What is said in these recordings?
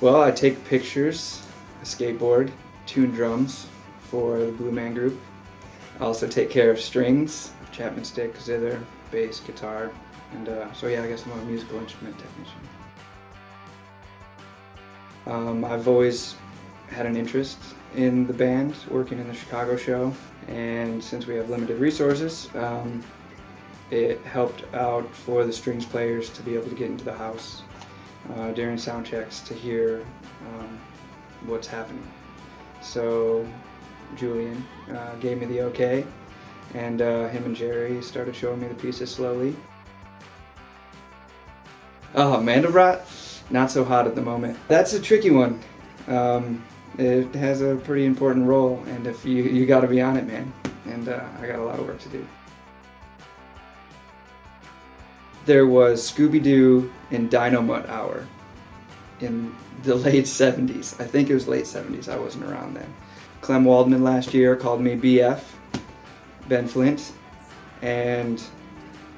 Well, I take pictures, I skateboard, tune drums for the Blue Man Group. I also take care of strings, Chapman stick, zither, bass, guitar, and so yeah, I guess I'm a musical instrument technician. I've always had an interest in the band, working in the Chicago show, and since we have limited resources, it helped out for the strings players to be able to get into the house during sound checks to hear what's happening. So Julian gave me the okay, and him and Jerry started showing me the pieces slowly. Oh, Mandelbrot, not so hot at the moment. That's a tricky one. It has a pretty important role, and if you got to be on it, man. And I got a lot of work to do. There was Scooby-Doo and Dynamut Hour in the late 70s. I think it was late 70s. I wasn't around then. Clem Waldman last year called me BF, Ben Flint, and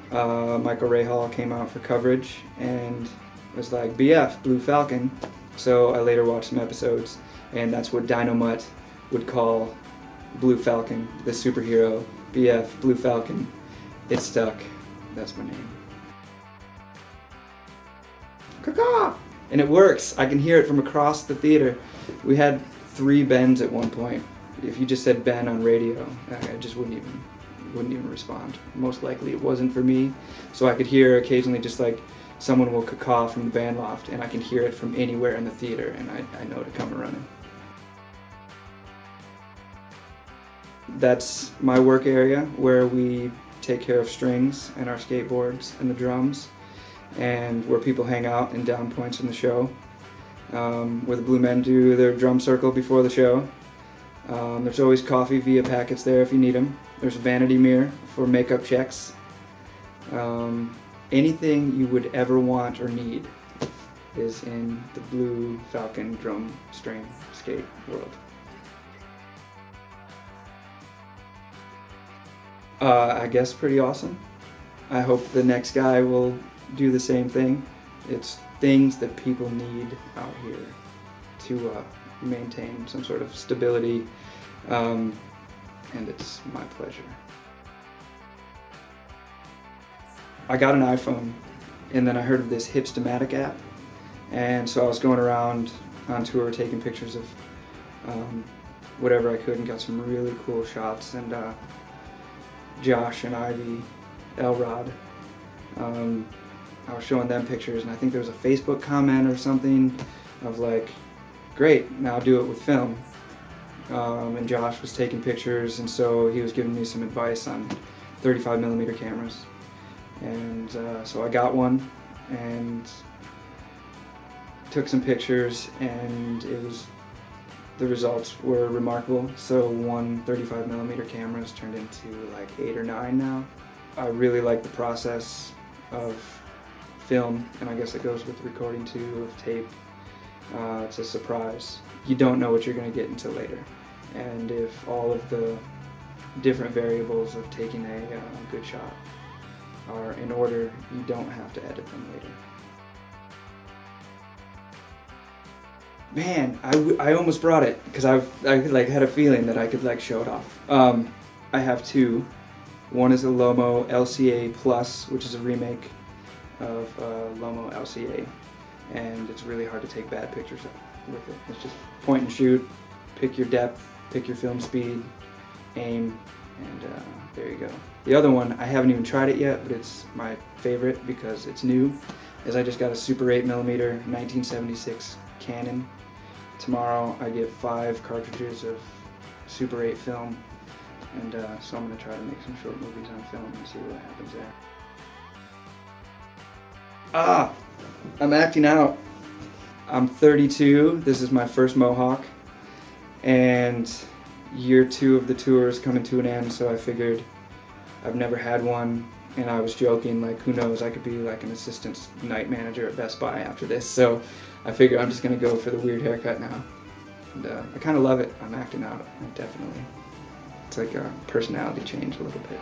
Michael Rahal came out for coverage and was like, BF, Blue Falcon. So I later watched some episodes, and that's what Dynamut would call Blue Falcon, the superhero. BF, Blue Falcon. It stuck. That's my name. Caw-caw! And it works. I can hear it from across the theater. We had 3 Bens at one point. If you just said Ben on radio, I just wouldn't even respond. Most likely it wasn't for me. So I could hear occasionally just like someone will caw from the band loft, and I can hear it from anywhere in the theater, and I know to come running. That's my work area where we take care of strings and our skateboards and the drums, and where people hang out in down points in the show, where the Blue Men do their drum circle before the show. There's always coffee via packets there if you need them. There's a vanity mirror for makeup checks. Anything you would ever want or need is in the Blue Falcon drum string skate world. I guess pretty awesome. I hope the next guy will do the same thing. It's things that people need out here to maintain some sort of stability, and it's my pleasure. I got an iPhone, and then I heard of this Hipstamatic app, and so I was going around on tour taking pictures of whatever I could, and got some really cool shots. And Josh and Ivy Elrod, I was showing them pictures, and I think there was a Facebook comment or something of like, great, now do it with film. And Josh was taking pictures, and so he was giving me some advice on 35mm cameras. And so I got one and took some pictures, and the results were remarkable. So one 35mm camera has turned into like 8 or 9 now. I really like the process of film, and I guess it goes with recording too, of tape. It's a surprise. You don't know what you're going to get until later. And if all of the different variables of taking a good shot are in order, you don't have to edit them later. Man, I almost brought it because I like had a feeling that I could like show it off. I have 2. One is a Lomo LCA Plus, which is a remake of Lomo LCA, and it's really hard to take bad pictures with it. It's just point and shoot, pick your depth, pick your film speed, aim, and there you go. The other one, I haven't even tried it yet, but it's my favorite because it's new, is I just got a Super 8mm 1976 Canon. Tomorrow I get 5 cartridges of Super 8 film, and so I'm going to try to make some short movies on film and see what happens there. I'm acting out. I'm 32, this is my first mohawk, and year 2 of the tour is coming to an end, so I figured I've never had one, and I was joking, like, who knows, I could be like an assistant night manager at Best Buy after this, so I figure I'm just going to go for the weird haircut now. And I kind of love it. I'm acting out, definitely. It's like a personality change a little bit.